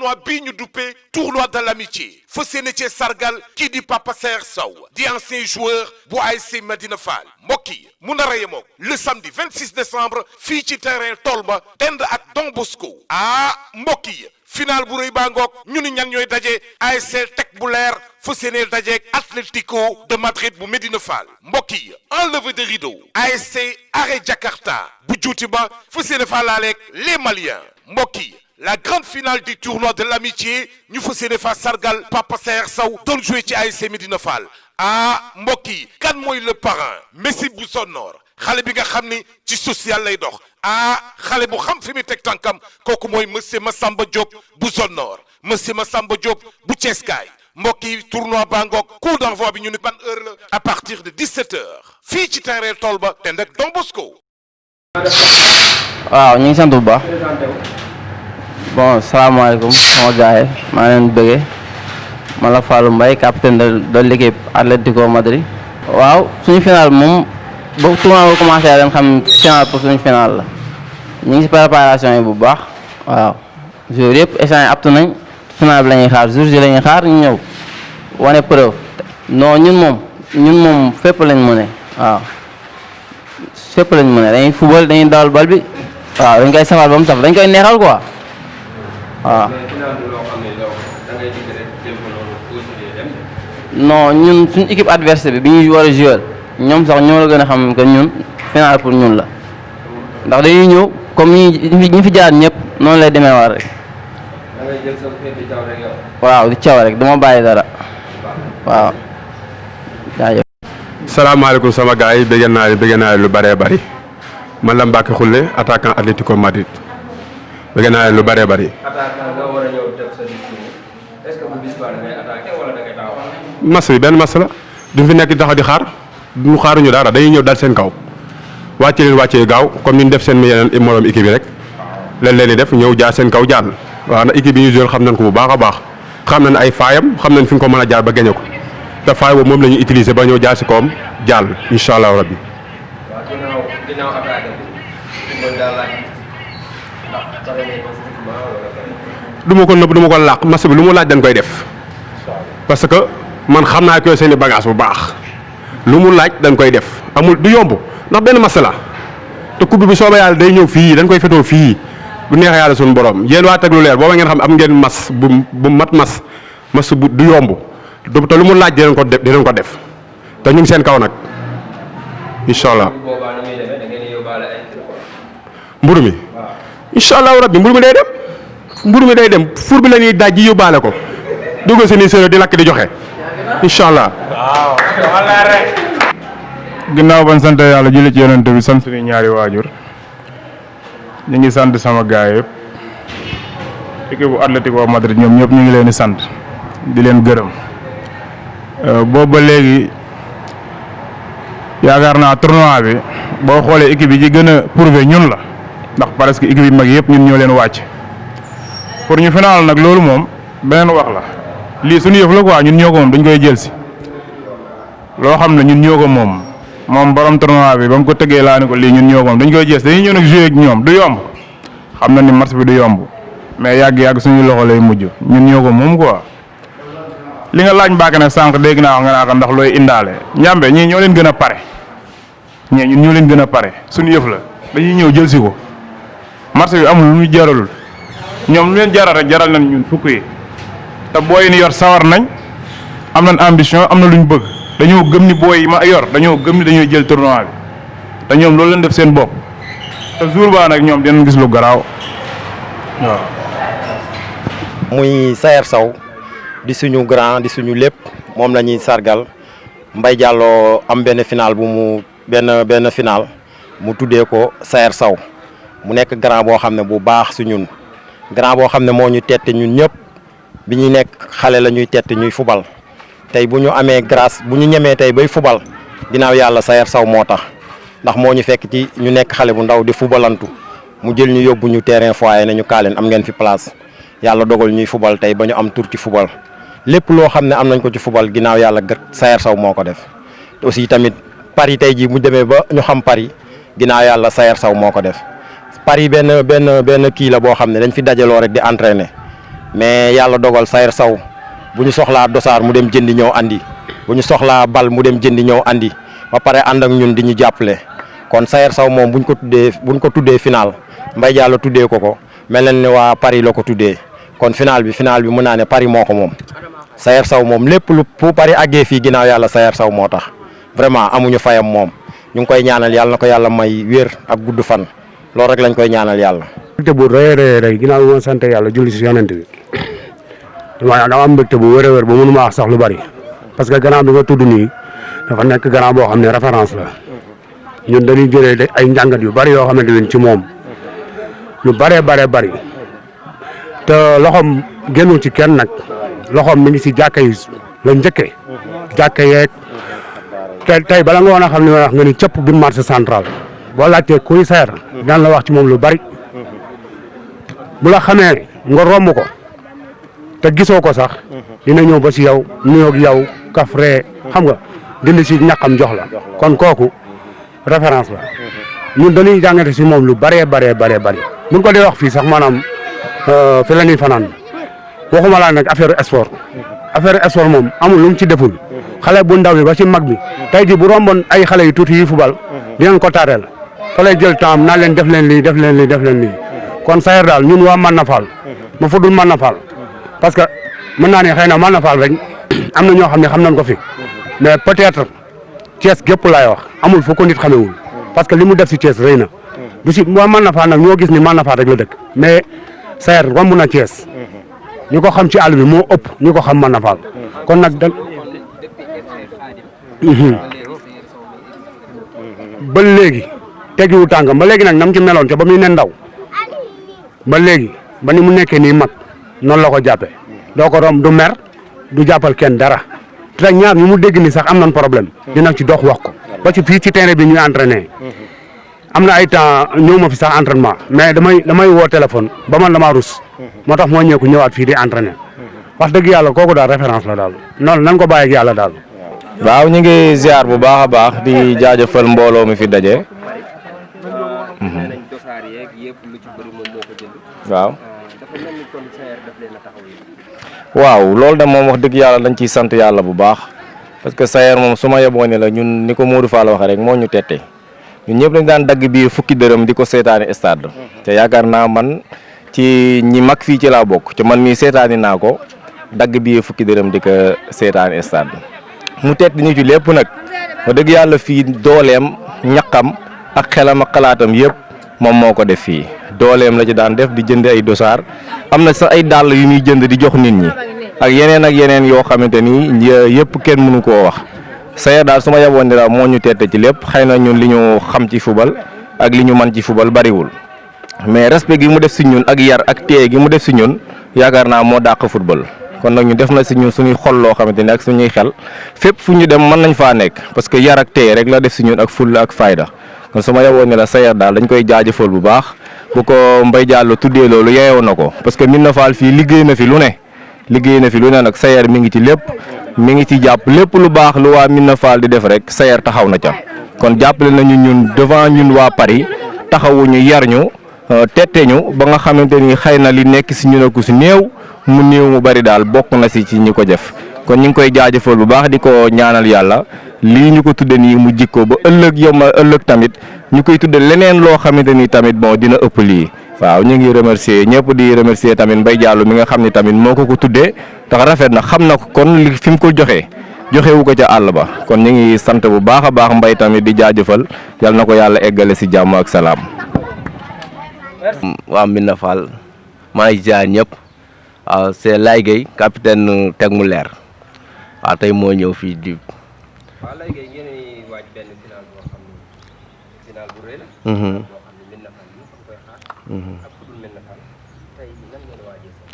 tournoi bii ñu duppee tournoi de l'amitié fas yéene cee sargal kii di Papa Saer Sow di ancien joueur bu ASC Medina Fall mbokk yi mu nar a yemoog le samedi 26 décembre fii ci terrain Tolba dend ak Don Bosco mbokk yi final bu rëy baa ngoog ñu ni ñan ñooy daje ASC Tec bu leer fas yéene dajeeg Atlético de Madrid bu Medina Fall mbokk yi enlevé de rideau ASC Arrêt Jakarta bu juuti ba fas yéene fa laaleeg les Maliens mbokk yi la grande finale du tournoi de l'amitié ñu fas yéene fa sargal Papa Saer Sow doon joué ci ASC Medina Fall mbokk yi kan mooy le parrain Messi bu Sonor xale bi nga xam ni ci social lay dox xale bu xam fi mu teg tànkam kooku mooy monsieur Massamba Diop bu Zone Nord monsieur Massamba Diop bu Thiès-Kaay mbokk yi tournoi Bangok coup d'envoi bi ñu ni ban heure la à partir de 17h fii ci terrain tool ba te nag Don Bosco. waaw ñu ngi sant bu baax bon salaamaaleykum sama gars yi maa leen bëggee man la Fallou Mbaye capitaine de l'équipe Atlético Madrid. waaw suñu final moom boo tournoi ba commencé leen xam final pour suñu final la ñu ngi si préparation yi bu baax waaw jour yëpp échange aptu nañ final bi la ñuy xaar jour ji la ñuy xaar ñu ñëw wane preuve non ñun moom fépp lañ mëne waaw fépp lañ mëne dañuy football dañuy dawal bal bi waaw dañ koy safal ba mu saf dañ koy neexal quoi waaw. non ñun suñu équipe adverse bi ñuy war a jouer ñoom sax ñoo la gën a xam que ñun final pour ñun la ndax dañuy ñëw comme ñi fi jaar ñëpp noonu lay demee war rek. waaw di caw rek duma bàyyi dara waaw. jaajëf. salaamaaleykum sama gars yi bëgg naa lu bëree bëri man la Mbacke Khoule attaquant Atlético Madrid bëgg naa lu bëree bëri. match bi benn match la duñ fi nekk taxaw di xaar duñu xaaruñu dara dañuy ñëw dal seen kaw wàccee gaaw comme ni ñu def seen yeneen moroom équipe yi rek leen leen di def ñëw jaar seen kaw jàll waaw na équipe yi ñu joué xam nañ ko bu baax a baax xam nañ ay faayam xam nañ fi nga ko mën a jaar ba gañe ko te faay boobu moom la ñuy utiliser ba ñëw jaar si kawam jàll incha allahu rabbi. du ma ko nëbb du ma ko làq match bi lu mu laaj dañ koy def parce que man xam naa ko seeni bagage bu baax lu mu laaj dañ koy def amul du yomb ndax benn match la te coupe bi soobee yàlla day ñëw fii dañ koy fetoo fii bu neexee yàlla suñu borom yéen waa teg lu leer booba ngeen xam am ngeen mas bu mat mas bu du yomb te lu mu laaj dinañ ko def te ñu ngi seen kaw nag incha allah. mburu mi incha allahu rabbi mburu mi day dem fur bi la ñuy daaj ji yóbbaale ko dugal seen i séeréer di lakk di joxe incha allah. waaw. ginnaaw ban sant yàlla julli ci yonent bi sant suñu ñaari waajur ñu ngi sant sama gaay yëpp équipe bu Atlético Madrid ñoom ñëpp ñu ngi leen di sant di leen gërëm boobu ba léegi yaakaar naa tournoi bi boo xoolee équipe yi ci gën a prouvé ñun la ndax presque équipe yi mag yëpp ñun ñoo leen wàcc pour ñu final nag loolu moom beneen wax la lii suñu yëf la quoi ñun ñoo ko moom dañ koy jël si loo xam ne ñun ñoo ko moom borom tournoi bi ba mu ko tëggee laa ne ko lii ñun ñoo ko moom dañ koy gis dañuy ñëw nag jouer ak ñoom du yomb xam na ni match bi du yomb mais yàgg suñu loxo lay mujj ñun ñoo ko moom quoi. li nga laaj Mbacke nag sànq dégg naa nga naa ko ndax looy indaale ñambe ñii ñoo leen gën a pare ñun ñoo leen gën a pare suñu yëf la dañuy ñëw jël si ko match bi amul lu ñu jaralul ñoom lu leen jaral rek jaral nañ ñun fukk yi te booy ni yor sawar nañ am nañ ambition am na lu ñu bëgg. dañoo gëm ni booy yi ma yor dañoo gëm ni dañuy jël tournoi bi te ñoom loolu leen def seen bopp te jour ba nag ñoom dinañ gis lu garaaw waaw. muy Saer Sow di suñu grand di suñu lépp moom la ñuy sargal Mbaye Diallo am benn final bu mu benn final mu tuddee ko Saer Sow mu nekk grand boo xam ne bu baax su ñun grand boo xam ne moo ñu tette ñun ñëpp bi ñuy nekk xale la ñuy tette ñuy fubal. tey bu ñu amee grâce bu ñu ñemee tey bay fubal ginnaaw yàlla Saer Sow moo tax ndax moo ñu fekk ci ñu nekk xale bu ndaw di fubalantu mu jël ñu yóbbu ñu terrain foyer ne ñu kaaleen am ngeen fi place yàlla dogal ñuy fubal tey ba ñu am tur ci fubal lépp loo xam ne am nañ ko ci fubal ginnaaw yàlla Saer Sow moo ko def aussi tamit Paris tey jii bu demee ba ñu xam Paris ginnaaw yàlla Saer Sow moo ko def Paris benn kii la boo xam ne dañ fi dajaloo rek di entraîner mais yàlla dogal Sayer Sow bu ñu soxlaa dosaar mu dem jëndi ñëw andi bu ñu soxlaa bal mu dem jëndi ñëw andi ba pare ànd ak ñun di ñu jàppale kon Sayer Sow moom buñ ko tuddee final Mbaye Diallo tuddee ko mel na ne waa Paris la ko tuddee kon final bi mën naa ne Paris moo ko moom Sayer Sow moom lépp lu pu Paris àggee fii ginnaaw yàlla Sayer Sow moo tax vraiment amuñu fayam moom ñu ngi koy ñaanal yàlla na ko yàlla may wér ak gudd fan loolu rek lañ koy ñaanal yàlla. mbégte bu rëy ginnaaw bi ma sant yàlla julli si yonent bi dama am mbégte bu wér a wér ba mënu ma wax sax lu bari parce que gannaaw bi nga tudd nii dafa nekk gannaaw boo xam ne référence la ñun dañuy jëlee ay njàngat yu bari yoo xamante ne ci moom lu bëree bari te loxoom génnul ci kenn nag loxoom mi ngi si jàkka yi la njëkkee jàkka yeeg tey bala nga woon a xam li ma wax nga ni cëpp bi marché central boo laajtee kuy Sayer daan la wax ci moom lu bari bu la xamee nga romb ko te gisoo ko sax dina ñëw ba si yow nuyoog yow kafre xam nga dindi si ñàkkam jox la kon kooku référence la ñun dañuy jàngate si moom lu bëree buñ ko dee wax fii sax maanaam fi la ñuy fanaan waxuma laa nag affaire sport moom amul lu mu ci deful xale bu ndaw bi ba ci mag bi tey ji bu romboon ay xale yu tuuti yi fubal dinañ ko taareel fa lay jël temps naa leen def leen lii kon Sayer daal ñun waa Manna Fall ma fa dul Manna Fall parce que mën naa ne xëy na Manna Fall rek am na ñoo xam ne xam nañ ko fi mais peut-être Thiès gépp laay wax amul fu ko nit xamewul parce que li mu def si Thiès rëy na du si waa Manna Fall nag ñoo gis ni Manna Fall rek la dëkk mais Sayer romb na Thiès ñu ko xam ci àll bi moo ëpp ñu ko xam Manna Fall kon nag ba léegi teggiwu tànkam ba léegi nag nam ci meloon te ba muy nen ndaw ba léegi ba ni mu nekkee nii mag noonu la ko jàppee doo ko romb du mer du jàppal kenn dara te ñaar ñu mu dégg ni sax am nañ problème dina ci dox wax ko ba ci fii ci terrain bi ñuy entraîné am na ay temps ñëw ma fi sax entraînement mais damay woo téléphone ba man damaa rus moo tax moo ñëw ñëwaat fii di entraîné wax dëgg yàlla kooku daal référence la daal noonu nan ko bàyyi ak yàlla daal. waaw ñu ngi ziar bu baax a baax di jaajëfal mbooloo mi fi daje. waaw loolu de moom wax dëgg yàlla dañ ciy sant yàlla bu baax parce que Sayer moom su ma yeboo ne la ñun ni ko Modou Fall waxee rek moo ñu tette ñun ñëpp dañ daan dagg bii fukki dërëm di ko seetaani stade te yaakaar naa man ci ñi mag fii ci laa bokk te man mii seetaani naa ko dagg bii fukki dërëm di ko seetaani stade mu tett ñu ci lépp nag wax dëgg yàlla fii dooleem ñaqam ak xelam ak xalaatam yëpp moom moo ko def fii dooleem la ci daan def di jënd ay dosaar am na sax ay dàll yu muy jënd di jox nit ñi ak yeneen yoo xamante ni yëpp kenn mënu koo wax Sayer daal su ma yeboon ni daal moo ñu tette ci lépp xëy na ñun li ñu xam ci fubal ak li ñu man ci fubal bariwul mais respect gi mu def si ñun ak yar ak téye gi mu def si ñun yaakaar naa moo dàq football kon nag ñu def na si ñun suñuy xol loo xamante ni ak suñuy xel fépp fu ñu dem mën nañ faa nekk parce que yar ak téye rek la def si ñun ak fulla ak fayda kon su ma yeboon ni la Sayer daal dañ koy jaajëfal bu baax bu ko Mbaye Diallo tuddee loolu yeewoo na ko parce que Médina Fall fii liggéey na fi lu ne nag Sayer mi ngi ci lépp mi ngi ci jàpp lépp lu baax lu waa Médina Fall di def rek Sayer taxaw na ca kon jàppale nañu ñun devant ñun waa Paris taxawuñu yar ñu tette ñu ba nga xamante ni xëy na li nekk si ñun ak si néew mu bari daal bokk na si ci ñi ko def kon ñu ngi koy jaajëfal bu baax di ko ñaanal yàlla lii ñu ko tudde nii mu jikko ba ëllëg tamit ñu koy tudde leneen loo xamante ni tamit bon dina ëpp lii waaw ñu ngi remercier ñëpp di remercier tamit Mbaye Diallo mi nga xam ne tamit moo ko tuddee tax rafet na xam na ko kon li fi mu ko joxewu ko ca àll ba kon ñu ngi sant bu baax a baax Mbaye tamit di jaajëfal yal na ko yàlla eggale si jàmm ak salaam. waa Médina Fall maa ngi jaar ñëpp waaw c'est Laye Gueye capitaine teg mu leer waaw tey moo ñëw fii di. waaw Laye Gueye ngeen di waaj benn final boo xam ne final bu rëy la. boo xam ne Médina Fall ñu koy xaar. ak ku dul Médina Fall tey nan ngeen waajee sax.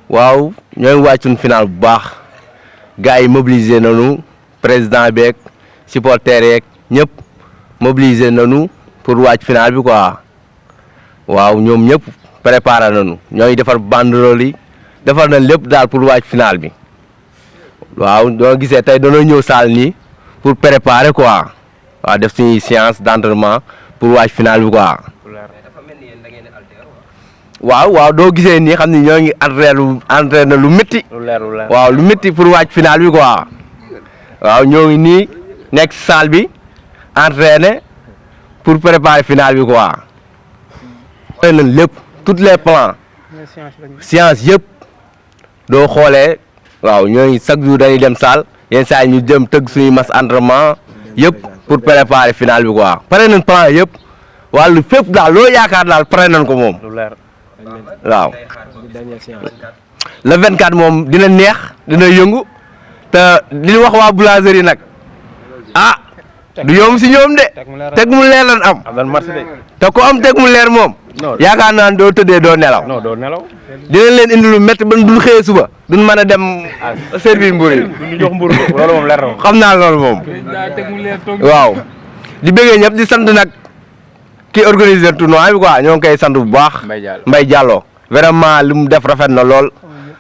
waaw ñoo ngi waaj suñu final bu baax gars yi mobilisé nañu président beeg supporter yeeg ñëpp mobilisé nañu pour waaj final bi quoi waaw ñoom ñëpp préparé nañu ñooy defar banderole yi defar nañ lépp daal pour waaj final bi waaw doo gisee tey dañoo ñëw saal nii pour préparer quoi waaw def suñuy séance d'entraînement pour waaj final bi quoi. waaw doo gisee nii xam ni ñoo ngi entraîné lu métti. waaw lu métti pour wàcc final bi quoi. waaw ñoo ngi nii nekk salle bi entraîné pour préparer final bi quoi. pare nañ lépp tous les plans science yëpp doo xoolee waaw ñooñu chaque jour dañuy dem salle yenn saa yi ñu dem tëgg suñuy mas entraînement yëpp pour préparer final bi quoi pare nañ plan yëpp wàllu fépp daal loo yaakaar daal pare nañ ko moom waaw. le 24 moom dina neex dina yëngu te li wax waa boulangerie nag du yomb si ñoom de teg mu leer lan am te ko am teg mu leer moom yaakaar naa doo tëddee doo nelaw dinañ leen indi lu métti ba duñ xëyee suba duñ mën a dem service mburu yi xam naa loolu moom waaw di bëggee ñëpp di sant nag ki organiser tournoi bi quoi ñoo ngi koy sant bu baax Mbaye Diallo vraiment li mu def rafet na lool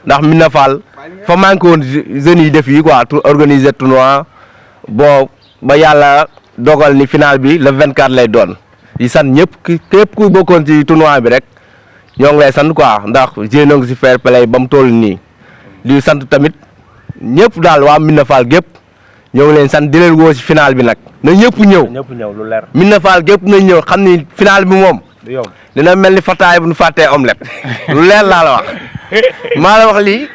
ndax Médina Fall fa manqué woon jeunes yi def yi quoi pour organiser tournoi bon ba yàlla dogal ni final bi le 24 lay doon di sant ñëpp képp ku bokkoon ci tournoi bi rek ñoo ngi lay sant quoi ndax jéem a ngi si fair play ba mu toll nii di sant tamit ñëpp daal waa Médina Fall gépp ñoo ngi leen sant di leen woo si final bi nag na ñëpp ñëw lu leer Médina Fall gépp na ñëw xam ni final bi moom dina mel ni fataay bu ñu fàttee omelette lu leer laa la wax maa la wax lii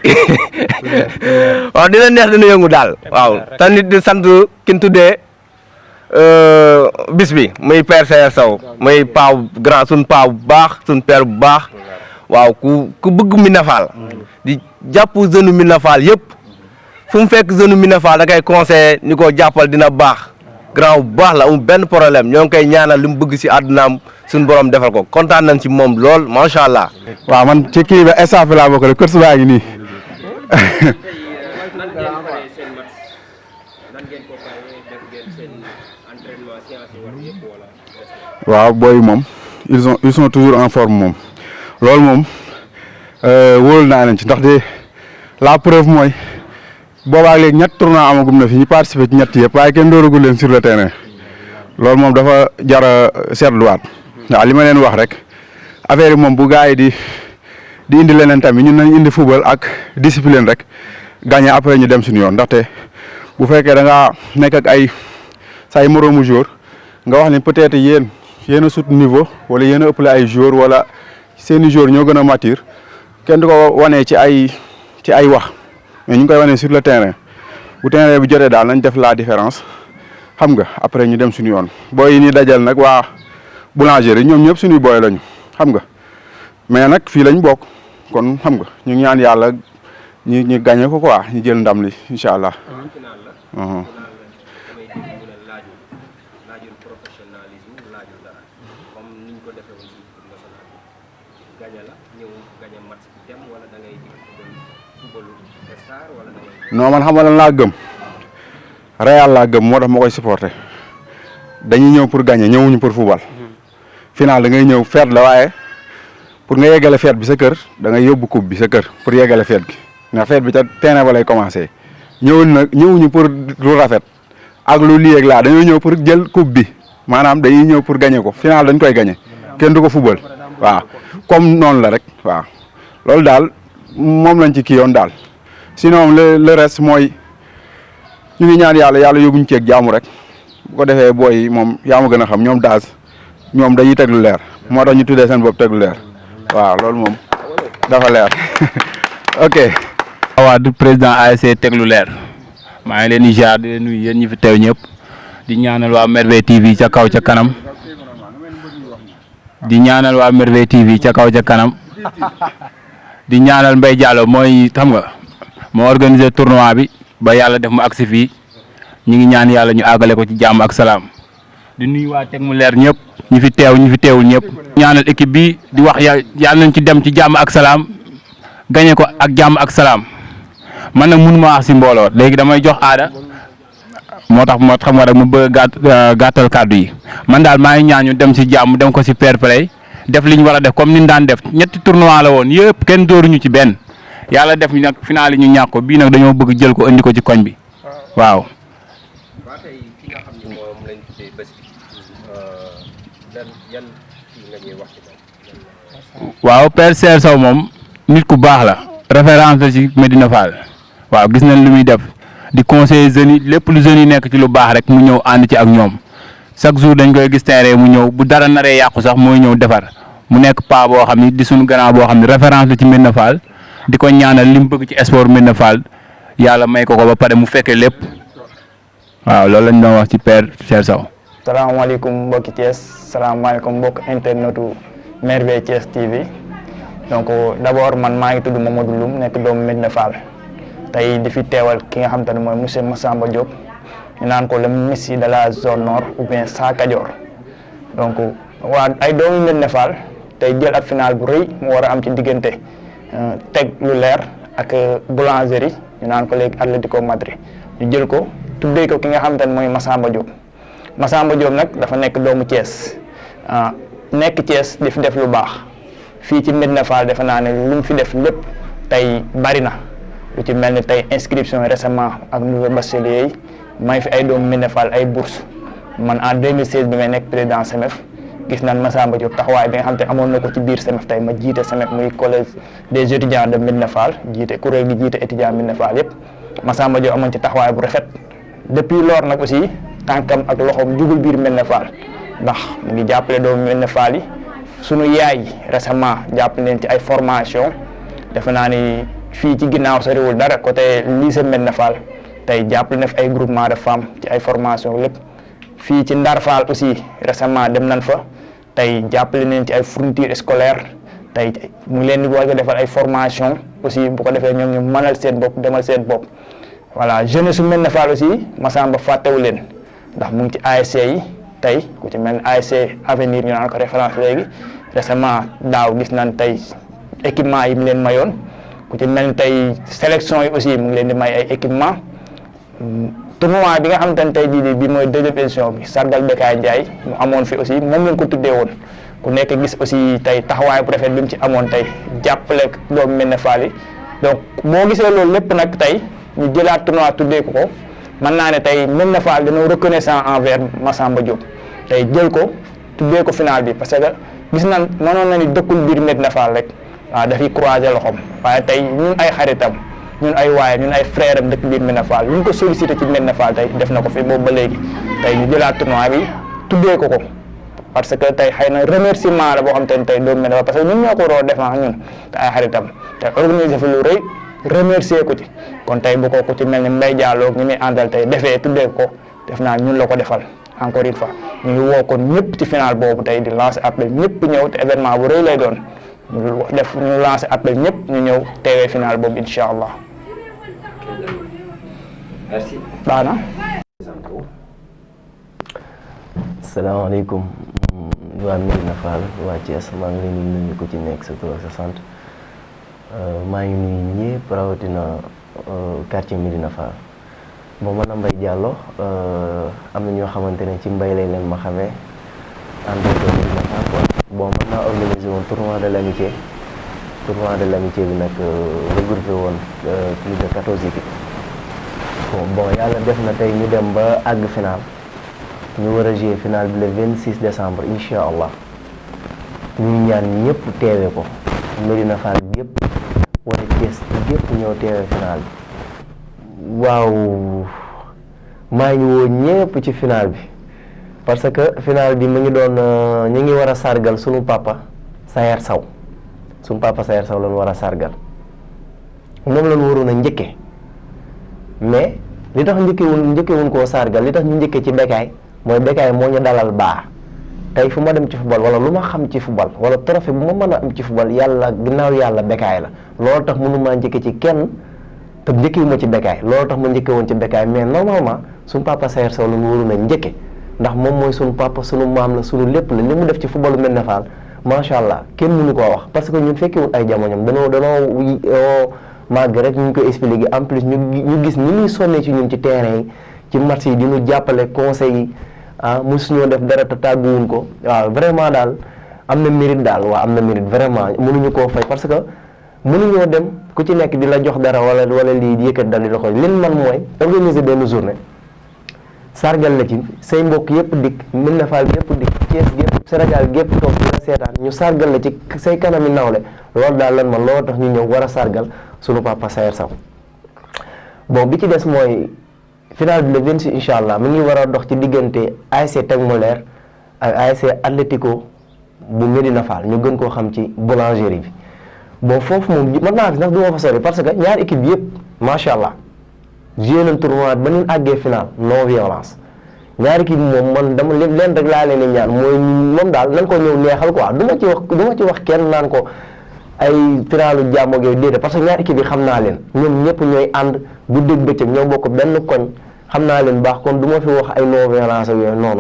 waaw dina neex dina yëngu daal waaw te nit di sant kin tuddee bis bi muy père Seyer Sow muy paaw grand suñ paaw bu baax suñ père bu baax waaw ku bëgg Médina Fall di jàpp jeune Médina Fall yëpp fu mu fekk jeune Médina Fall da koy conseillé ni ko jàppal dina baax grand bu baax la amul benn problème ñoo ngi koy ñaanal li mu bëgg si àddunaam suñu borom defal ko kontaan nañ ci moom lool macha allah. waaw man ci kii ba staff bi laa bokk rek course baa ngi nii. waaw booy moom ils sont toujours en forme moom loolu moom wóolu naa leen ci ndax de la preuve mooy boobaa léegi ñett tournoi amagum na fi ñu participé ci ñett yëpp waaye kenn dooragul leen sur le terrain loolu moom dafa jar a seetluwaat waaw li ma leen wax rek affaire yi moom bu gars yi di indi leneen tamit ñun nañ indi football ak discipline rek gagné après ñu dem suñu yoon ndaxte bu fekkee da ngaa nekk ak ay say moroomu jour nga wax ni peut-être yéen a sut niveau wala yéen a ëppale ay joueurs wala seeni joueurs ñoo gën a mature kenn du ko wanee ci ay wax mais ñu ngi koy wanee sur le terrain bu terrain bi jotee daal nañ def la différence xam nga après ñu dem suñu yoon booy yi ni dajal nag waa boulangerie ñoom ñëpp suñuy booy lañu xam nga mais nag fii lañ bokk kon xam nga ñu ñaan yàlla ñu gagné ko quoi ñu jël ndam li incha allah. non man xam nga lan laa gëm Real laa gëm moo tax ma koy supporter dañuy ñëw pour gagner ñëwuñu pour football. final da ngay ñëw feet la waaye pour nga yeggale feet bi sa kër da ngay yóbbu coupe bi sa kër pour yeggale feet gi ndax feet bi ca terrain ba lay commencé ñëwuñu pour lu rafet ak lu lii ak laa dañoo ñëw pour jël coupe bi maanaam dañuy ñëw pour gagner ko final dañ koy gagner kenn du ko football waaw comme noonu la rek waaw loolu daal moom lañ ci kii yoon daal. sinon le reste mooy ñu ngi ñaan yàlla yóbbuñ ceeg jaamu rek bu ko defee booy yi moom yaa ma gën a xam ñoom daas ñoom dañuy teg lu leer moo tax ñu tuddee seen bopp teg lu leer waaw loolu moom dafa leer ok. waaw du président ASC teg lu leer maa ngi leen di jaar di leen nuyu yéen ñi fi teew ñëpp di ñaanal waa Merveille TV ca kaw ca kanam di ñaanal waa Merveille TV ca kaw ca kanam di ñaanal Mbaye Diallo mooy xam nga. moo organisé tournoi bi ba yàlla def mu agsi fii ñu ngi ñaan yàlla ñu àggale ko ci jàmm ak salaam di nuyu waa teg mu leer ñëpp ñi fi teew ñi fi teewul ñëpp. ñaanal équipe bi di wax yàlla nañ ci dem ci jàmm ak salaam gañe ko ak jàmm ak salaam man nag mënu ma wax si mbooloo léegi damay jox aada moo tax xam nga rek mu bëgg gàttal kàddu yi man daal maa ngi ñaan ñu dem si jàmm dem ko si fair play def li ñu war a def comme ni ñu daan def ñetti tournoi la woon yëpp kenn dóoruñu ci benn. yàlla def ñu nag final yi ñu ñàkk ko bii nag dañoo bëgg jël ko indi ko ci koñ bi waaw. waa tey ki nga xam ne moom lañ tuddee bés bi yan kii nga ñuy wax ci moom. waaw Père Saer Sow moom nit ku baax la référence la ci Medina Fall waaw gis nañ lu muy def di conseiller jeunes yi lépp lu jeunes yi nekk ci lu baax rek mu ñëw ànd ci ak ñoom chaque jour dañ koy gis terrain mu ñëw bu dara naree yàqu sax mooy ñëw defar mu nekk paa boo xam ni di suñu grand boo xam ne référence la ci Medina Fall di ko ñaanal li mu bëgg ci sport Medina Fall yàlla may ko ba pare mu fekkee lépp waaw loolu lañ doon wax ci Père Saer Sow. salaamaaleykum mbokki Thiès salaamaaleykum mbokk internetu Merveille Thiès TV donc d'abord man maa ngi tudd Mamadou Loum nekk doomu Medina Fall tey di fi teewal ki nga xam te ne mooy monsieur Massamba Diop ñu naan ko le Messi de la zone nord ou bien Sa Kajoor donc waa ay doomu Medina Fall tey jël ab final bu rëy mu war a am ci diggante teg lu leer ak boulangerie ñu naan ko léegi Atlético Madrid ñu jël ko tuddee ko ki nga xam te ne mooy Massamba Diop. Massamba Diop nag dafa nekk doomu Thiès nekk Thiès di fi def lu baax fii ci Medina Fall defe naa ne lu mu fi def lépp tey bari na lu ci mel ni tey inscription récemment ak nouveau bachelier yi may fi ay doomu Medina Fall ay bourse man en 2016 bi may nekk président SEMEF gis naan Massamba Diop taxawaay bi nga xam te amoon na ko ci biir SEMEF tey ma jiite SEMEF muy collège des étudiants de Medina Fall jiite kuréel gi jiite étudiants Medina Fall yëpp Massamba Diop amoon ci taxawaay bu rafet depuis lors nag aussi tànkam ak loxoom jugul biir Medina Fall ndax mu ngi jàppale doomu Medina Fall yi sunu yaay yi récemment jàppale leen ci ay formation defe naa ni fii ci ginnaaw soriwul dara côté lycée Medina Fall tey jàppale na fi ay groupement de femmes ci ay formation lépp fii ci Ndar Fall aussi récemment dem nañ fa tey jàppale leen ci ay fourniture scolaire tey mu ngi leen di war a defal ay formation aussi bu ko defee ñoom ñu mënal seen bopp demal seen bopp voilà jeunesse su Medina Fall aussi Massamba fàttewu leen ndax mu ngi ci ASC yi tey ku ci mel ni ASC avenir ñu naan ko référence léegi récemment daaw gis nañ tey équipement yi mu leen mayoon ku ci mel ni tey sélection yi aussi mu ngi leen di may ay équipement tournoi bi nga xamante ne tey jii bi mooy deuxième édition bi sargal Bekaay Ndiaye mu amoon fi aussi moom lañ ko tuddee woon ku nekk gis aussi tey taxawaay bu rafet bi mu ci amoon tey jàppale doomu Medina Fall yi donc boo gisee loolu lépp nag tey ñu jëlaat tournoi tuddee ko ko mën naa ne tey Medina Fall dañoo reconnaissant envers Massamba Diop tey jël ko tuddee ko final bi parce que gis nañ mënoon na ni dëkkul biir Medina Fall rek waaw dafay croiser loxoom waaye tey ñun ay xaritam ñun ay waaye ñun ay frère am dëkk biir Medina Fall ñu ko sollicité ci Medina Fall tey def na ko fi boobu ba léegi tey ñu jëlaat tournoi bi tuddee ko parce que tey xëy na remerciement la boo xam te ne tey doomu Medina Fall parce que ñun ñoo ko war a défendre ñun te ay xaritam te organiser fi lu rëy remercier ko ci kon tey bu ko ku ci mel ni Mbaye Diallo ñi muy àndal tey defee tuddee ko def naa ñun la ko defal encore une fois ñu ngi woo kon ñëpp ci final boobu tey di lancer appel ñëpp ñëw te événement bu rëy lay doon ñu lancer appel ñëpp ñu ñëw teewee final boobu incha allah. merci. baax na. salaamaaleykum waa Medina Fall waa Thiès maa ngi leen di nuyu ku ci nekk sa tur ak sa sant maa ngi nuyu ñëpp rawatina quartier Medina Fall bon man a Mbaye Diallo am na ñoo xamante ne ci mbay lay leen ma xamee ànd ak Medina Fall quoi bon man naa organisé woon tournoi de l'amitié bi nag regroupé woon plus de 14 équipes bon yàlla def na tey ñu dem ba àgg final ñu war a jouer final bi le 26 décembre incha allah ñuy ñaan ñëpp teewe ko Medina Fall bi yëpp wala Thiès yëpp ñëw teewe final bi waaw maa ngi woo ñëpp ci final bi parce que final bi mu ngi doon ñu ngi war a sargal sunu papa Saer Sow lañu war a sargal moom lañu waroon a njëkke mais li tax njëkkewuñ koo sargal li tax ñu njëkke ci Bekaay mooy Bekaay moo ñu dalal baax tey fu ma dem ci football wala lu ma xam ci football wala trophée bu ma mën a am ci football yàlla ginnaaw yàlla Bekaay la loolu tax mënumaa njëkke ci kenn te njëkkewuma ci Bekaay loolu tax ma njëkke woon ci Bekaay mais normalement suñu papa Saer Sow la ñu waroon a njëkke ndax moom mooy suñu papa suñu maam la suñu lépp la li mu def ci footballu Medina Fall macha allah kenn mënu koo wax parce que ñun fekkewul ay jamonoom danoo màgg rek ñu ngi koy expliquer en plus ñu gis ni muy sonnee ci ñun ci terrain yi ci match yi di ñu jàppale conseil yi mosuñoo def dara te tàgguwuñ ko waaw vraiment daal am na mérite daal waaw am na mérite vraiment mënuñu koo fay parce que mënuñoo dem ku ci nekk di la jox dara wala lii di yëkkat dal di la ko lin man mooy organiser benn journée sargal la ci say mbokk yëpp dikk Médina Fall yëpp dikk Thiès gépp Sénégal gépp toog di la seetaan ñu sargal la ci say kanami nawle loolu daal lan man loolu tax ñu ñëw war a sargal sunu papa Saer Sow. bon bi ci des mooy final bi le 26 incha allah mi ngi war a dox ci diggante ASC Tekmoler ak ASC Atlético bu Médina Fall ñu gën koo xam ci boulangerie bi. bon foofu moom mën naa nag du ma fa sori parce que ñaari équipe yëpp macha allah joué nañ tournoi ba ñu àggee final non violence ñaari équipe moom man dama leen rek laa leen di ñaan mooy moom daal nañ ko ñëw neexal quoi du ma ci wax kenn naan ko ay finalu jàmm ak yooyu déedéet parce que ñaari équipe yi xam naa leen ñoom ñëpp ñooy ànd bu dégg bëccëg ñoo bokk benn koñ xam naa leen baax kon du ma fi wax ay non violence ak yooyu non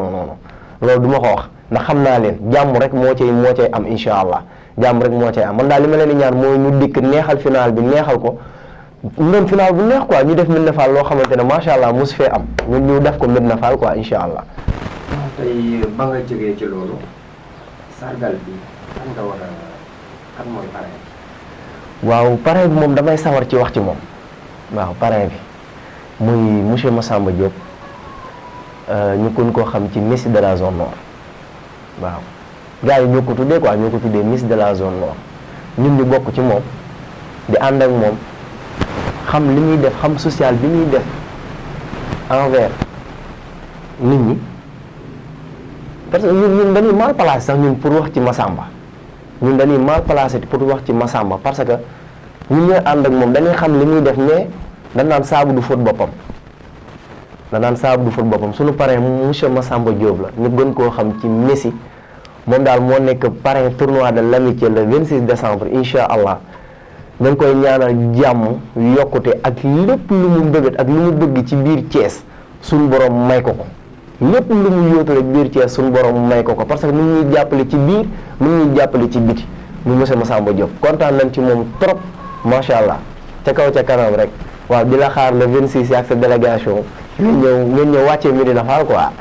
loolu du ma ko wax ndax xam naa leen jàmm rek moo cay am incha allah. jàmm rek moo cay am man daal li ma leen di ñaan mooy ñu dikk neexal final bi neexal ko doon final bu neex quoi ñu def Médina Fall loo xamante ne macha allah mosu fee am ñu def ko Médina Fall quoi incha allah. tey ba nga jógee ci loolu sargal bi kan nga war a kan mooy parrain bi. waaw parrain bi moom damay sawar ci wax ci moom waaw parrain bi muy monsieur Massamba Diop ñu kon koo xam ci Messi de la zone nord waaw. gars yi ñoo ko tuddee quoi ñoo ko tuddee Miss de la zone nord ñun ñu bokk ci moom di ànd ak moom xam li muy def xam social bi muy def envers nit ñi parce que ñun dañuy mal placé sax ñun pour wax ci Massamba ñun dañuy mal placé pour wax ci Massamba parce que ñun ñooy ànd ak moom dañuy xam li muy def mais dañ naan saabu du fóot boppam suñu parrain monsieur Massamba Diop la ñu gën koo xam ci Messi. moom daal moo nekk parrain tournoi de l'amitié le 26 décembre incha allah dañ koy ñaanal jàmm yokkute ak lépp lu mu bëgg ak lu mu bëgg ci biir Thiès suñu borom may ko ko lépp lu mu yóotu rek biir Thiès suñu borom may ko ko parce que mu ngi ñuy jàppale ci biir mu ngi ñuy jàppale ci biti mu monsieur Massamba Diop kontaan nañ ci moom trop macha allah ca kaw ca kanam rek waaw di la xaar le 26 ak sa délégation ngeen ñëw wàccee Médina Fall quoi.